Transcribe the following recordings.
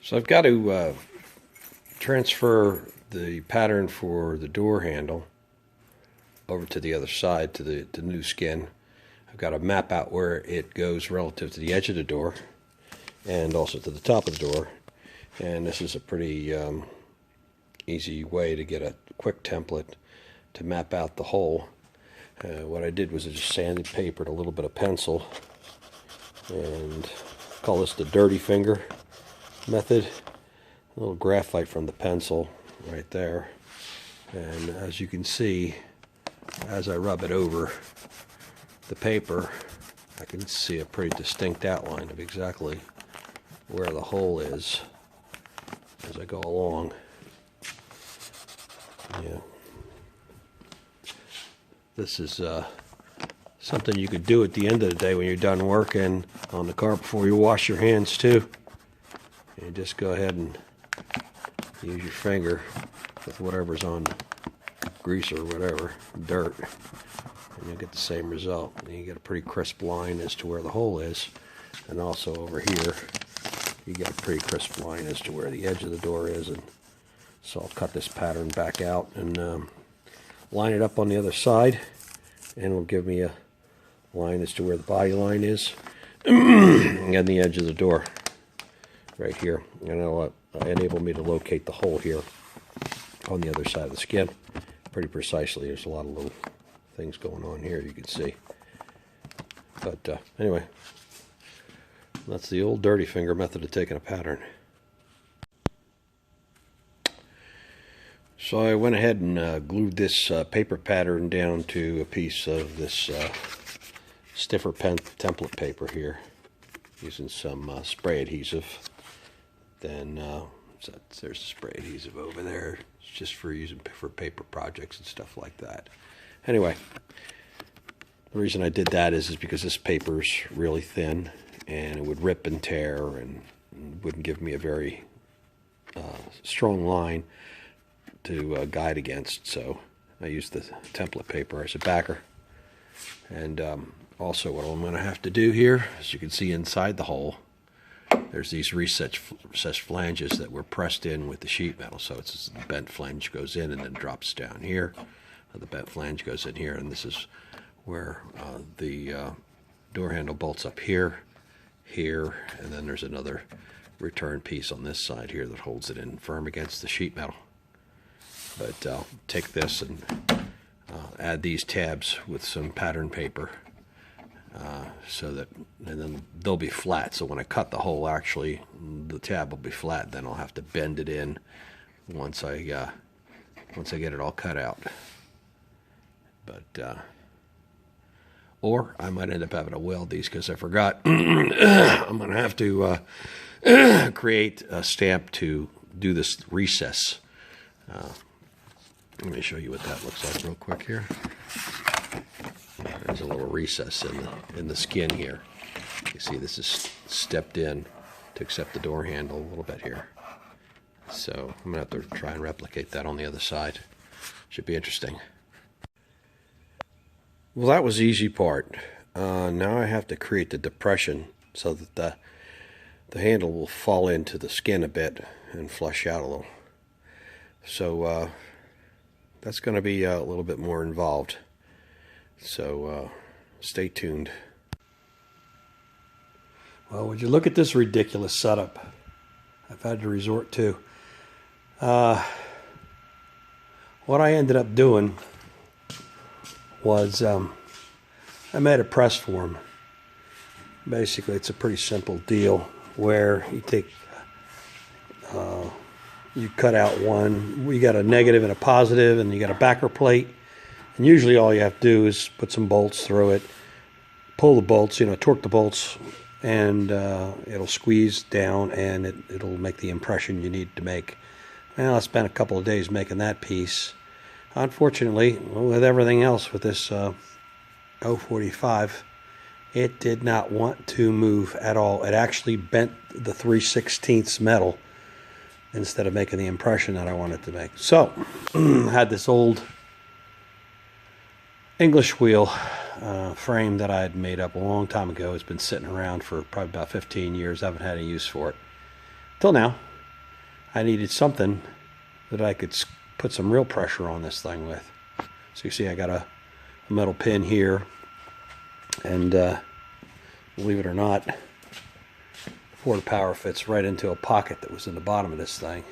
So I've got to transfer the pattern for the door handle over to the other side, to the new skin. I've got to map out where it goes relative to the edge of the door and also to the top of the door. And this is a pretty easy way to get a quick template to map out the hole. What I did was I just sanded papered a little bit of pencil, and call this the dirty finger method. A little graphite from the pencil right there, and as you can see, as I rub it over the paper, I can see a pretty distinct outline of exactly where the hole is as I go along. Yeah, this is something you could do at the end of the day when you're done working on the car before you wash your hands too. You just go ahead and use your finger with whatever's on grease or whatever, dirt, and you'll get the same result. And you get a pretty crisp line as to where the hole is, and also over here you get a pretty crisp line as to where the edge of the door is. And so I'll cut this pattern back out and line it up on the other side, and it'll give me a line as to where the body line is and the edge of the door right here, and it'll enable me to locate the hole here on the other side of the skin pretty precisely. There's a lot of little things going on here, you can see. But anyway, that's the old dirty finger method of taking a pattern. So I went ahead and glued this paper pattern down to a piece of this stiffer pen template paper here using some spray adhesive. Then there's the spray adhesive over there. It's just for using for paper projects and stuff like that. Anyway, the reason I did that is because this paper's really thin and it would rip and tear and wouldn't give me a very strong line to guide against. So I used the template paper as a backer. And also what I'm going to have to do here, as you can see inside the hole, there's these recessed flanges that were pressed in with the sheet metal. So it's the bent flange goes in and then drops down here. The bent flange goes in here, and this is where the door handle bolts up here, and then there's another return piece on this side here that holds it in firm against the sheet metal. But I'll take this and add these tabs with some pattern paper so that, and then they'll be flat. So when I cut the hole, actually the tab will be flat. Then I'll have to bend it in once I get it all cut out. But or I might end up having to weld these because I forgot. I'm going to have to create a stamp to do this recess. Let me show you what that looks like real quick here. There's a little recess in the skin here. You see this is stepped in to accept the door handle a little bit here. So I'm going to have to try and replicate that on the other side. Should be interesting. Well, that was the easy part. Now I have to create the depression so that the handle will fall into the skin a bit and flush out a little. So that's going to be a little bit more involved. So stay tuned. Well, would you look at this ridiculous setup I've had to resort to. What I ended up doing was I made a press form. Basically, it's a pretty simple deal where you take, you cut out one, you got a negative and a positive, and you got a backer plate. And usually all you have to do is put some bolts through it, pull the bolts, torque the bolts, and it'll squeeze down and it'll make the impression you need to make. Well, I spent a couple of days making that piece. Unfortunately, with everything else with this 045, it did not want to move at all. It actually bent the 3/16 metal instead of making the impression that I wanted to make. So, I had this old English wheel frame that I had made up a long time ago. It's been sitting around for probably about 15 years. I haven't had any use for it till now. I needed something that I could put some real pressure on this thing with. So you see I got a metal pin here, and believe it or not, Ford Power fits right into a pocket that was in the bottom of this thing.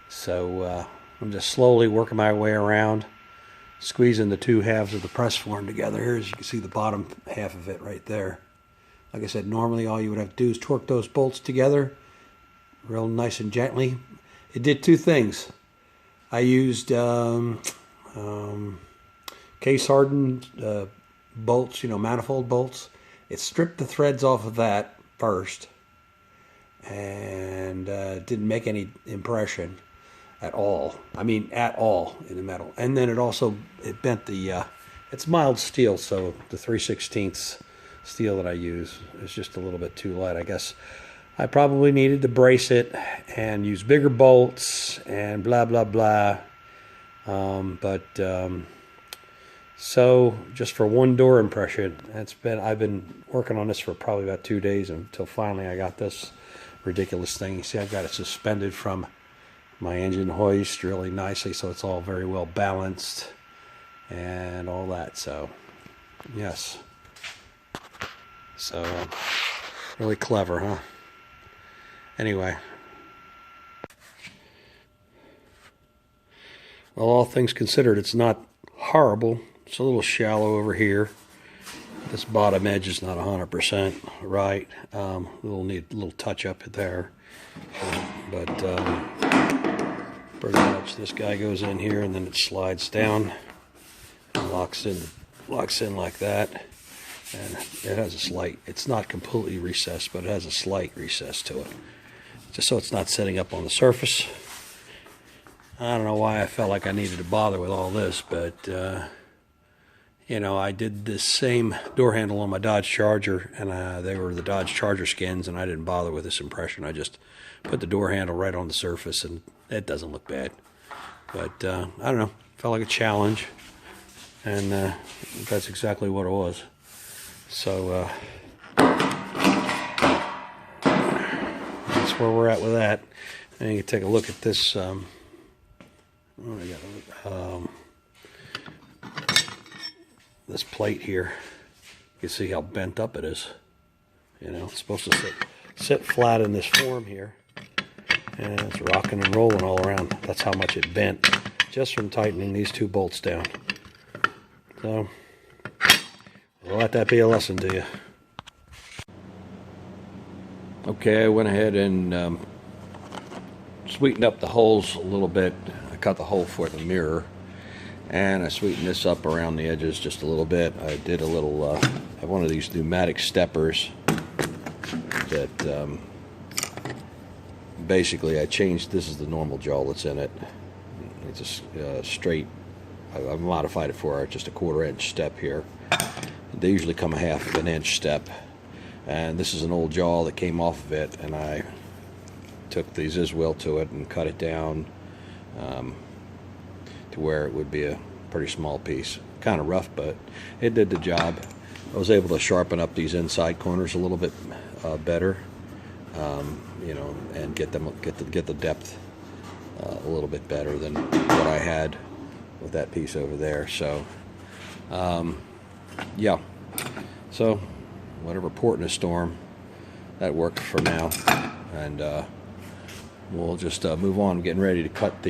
So I'm just slowly working my way around, squeezing the two halves of the press form together. Here, as you can see, the bottom half of it right there. Like I said, normally all you would have to do is torque those bolts together real nice and gently. It did two things. I used case hardened bolts, manifold bolts. It stripped the threads off of that first, and didn't make any impression at all. I mean, at all in the metal. And then it bent the, it's mild steel, so the 3/16 steel that I use is just a little bit too light. I guess I probably needed to brace it and use bigger bolts and blah, blah, blah. So just for one door impression, I've been working on this for probably about 2 days until finally I got this ridiculous thing. You see, I've got it suspended from my engine hoist really nicely, so it's all very well balanced and all that. So yes, so really clever, huh? Anyway, well, all things considered, it's not horrible. It's a little shallow over here. This bottom edge is not 100% right. Need a little touch up there, but pretty much this guy goes in here and then it slides down and locks in like that. And it has a slight, it's not completely recessed, but it has a slight recess to it, just so it's not sitting up on the surface. I don't know why I felt like I needed to bother with all this, but I did this same door handle on my Dodge Charger, and they were the Dodge Charger skins, and I didn't bother with this impression. I just put the door handle right on the surface, and it doesn't look bad. But I don't know, felt like a challenge, and that's exactly what it was. So that's where we're at with that. And you can take a look at this. This plate here. You can see how bent up it is. It's supposed to sit flat in this form here, and it's rocking and rolling all around. That's how much it bent just from tightening these two bolts down. So I'll let that be a lesson to you. Okay, I went ahead and sweetened up the holes a little bit. I cut the hole for the mirror, and I sweetened this up around the edges just a little bit. I did a little, I have one of these pneumatic steppers that basically I changed. This is the normal jaw that's in it. It's a straight, I've modified it for just a 1/4 inch step here. They usually come a 1/2 inch step, and this is an old jaw that came off of it, and I took the Zizwell to it and cut it down to where it would be a pretty small piece. Kind of rough, but it did the job. I was able to sharpen up these inside corners a little bit better, and get the depth a little bit better than what I had with that piece over there. So yeah, so whatever port in a storm, that worked for now, and we'll just move on. I'm getting ready to cut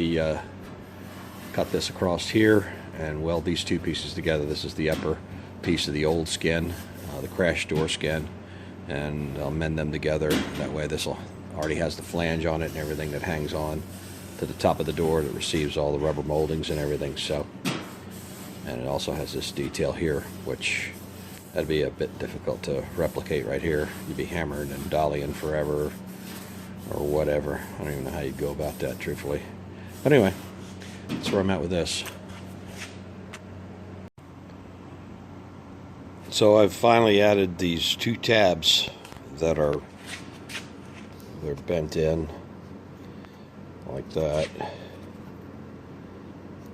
this across here and weld these two pieces together. This is the upper piece of the old skin, the crash door skin, and I'll mend them together. That way this already has the flange on it and everything that hangs on to the top of the door that receives all the rubber moldings and everything. So, and it also has this detail here, which that'd be a bit difficult to replicate right here. You'd be hammering and dollying forever or whatever. I don't even know how you'd go about that, truthfully. But anyway, that's where I'm at with this. So I've finally added these two tabs that they're bent in like that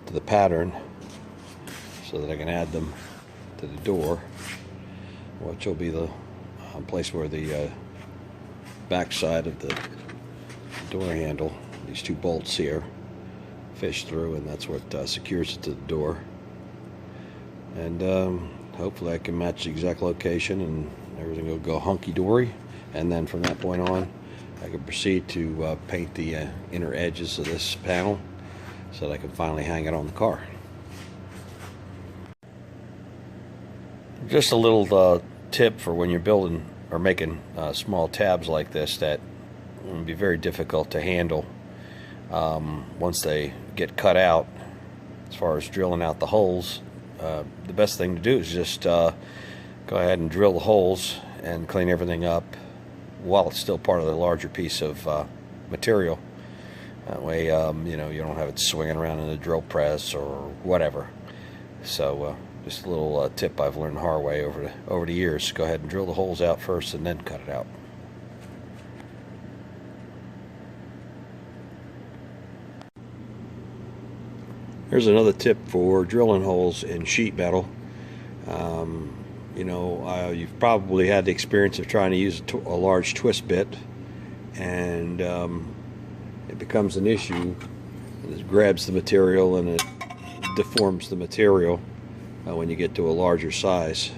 to the pattern, so that I can add them to the door, which will be the place where the back side of the door handle, these two bolts here, fish through, and that's what secures it to the door. And hopefully I can match the exact location and everything will go hunky-dory. And then from that point on, I can proceed to paint the inner edges of this panel so that I can finally hang it on the car. Just a little tip for when you're building or making small tabs like this that would be very difficult to handle once they get cut out. As far as drilling out the holes, the best thing to do is just go ahead and drill the holes and clean everything up while it's still part of the larger piece of material. That way, you know, you don't have it swinging around in the drill press or whatever. So just a little tip I've learned the hard way over the years. Go ahead and drill the holes out first and then cut it out. Here's another tip for drilling holes in sheet metal. You know, you've probably had the experience of trying to use a large twist bit, and it becomes an issue. It grabs the material and it deforms the material when you get to a larger size.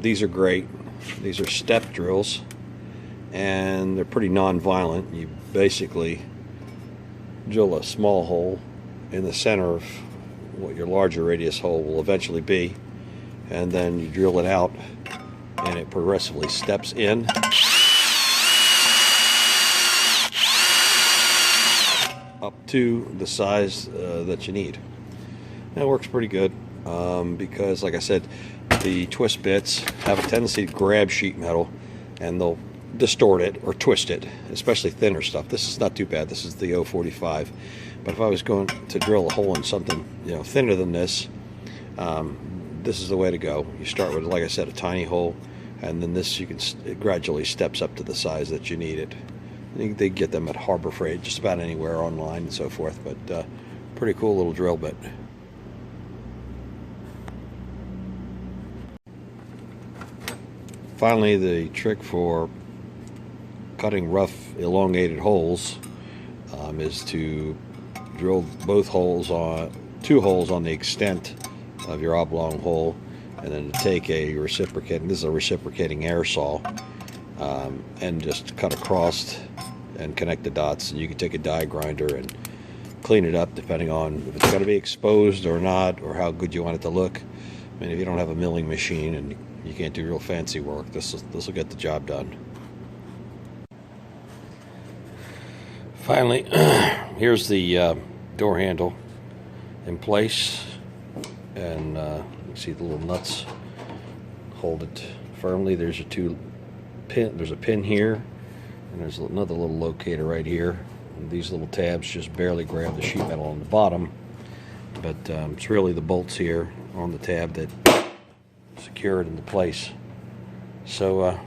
These are great. These are step drills, and they're pretty non-violent. You basically drill a small hole in the center of what your larger radius hole will eventually be, and then you drill it out and it progressively steps in up to the size that you need. And it works pretty good because, like I said, the twist bits have a tendency to grab sheet metal and they'll distort it or twist it, especially thinner stuff. This is not too bad. This is the 045. But if I was going to drill a hole in something, you know, thinner than this, this is the way to go. You start with, like I said, a tiny hole, and then this it gradually steps up to the size that you need it. I think they get them at Harbor Freight, just about anywhere online and so forth. But pretty cool little drill bit. Finally, the trick for cutting rough, elongated holes is to drill both holes on two holes on the extent of your oblong hole, and then to take a reciprocating, this is a reciprocating air saw, and just cut across and connect the dots. And you can take a die grinder and clean it up depending on if it's going to be exposed or not, or how good you want it to look. I mean, if you don't have a milling machine and you can't do real fancy work, this will get the job done. Finally, here's the door handle in place, and you see the little nuts hold it firmly. There's a pin here, and there's another little locator right here. And these little tabs just barely grab the sheet metal on the bottom, but it's really the bolts here on the tab that secure it into place. So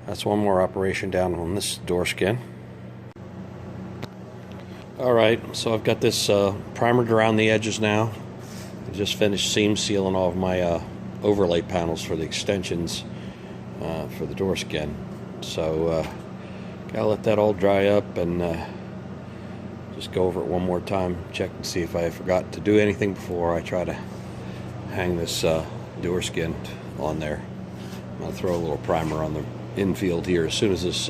that's one more operation down on this door skin. Alright, so I've got this primered around the edges now. I just finished seam sealing all of my overlay panels for the extensions for the door skin. So gotta let that all dry up and just go over it one more time, check and see if I forgot to do anything before I try to hang this door skin on there. I'm gonna throw a little primer on the infield here as soon as this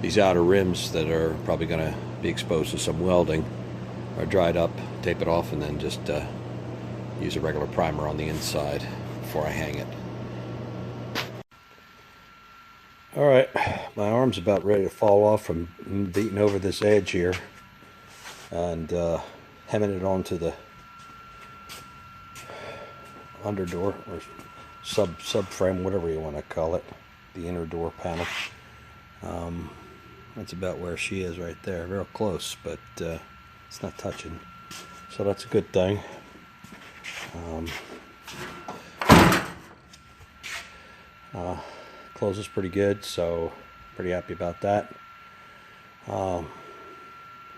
these outer rims that are probably gonna be exposed to some welding are dried up, tape it off, and then just use a regular primer on the inside before I hang it. Alright, my arm's about ready to fall off from beating over this edge here and hemming it onto the under door or subframe, whatever you want to call it, the inner door panel. That's about where she is right there, real close, but it's not touching, so that's a good thing. Closes pretty good, so pretty happy about that.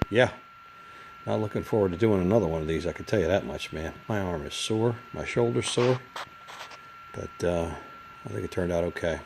Yeah, not looking forward to doing another one of these, I can tell you that much, man. My arm is sore, my shoulder's sore, but I think it turned out okay.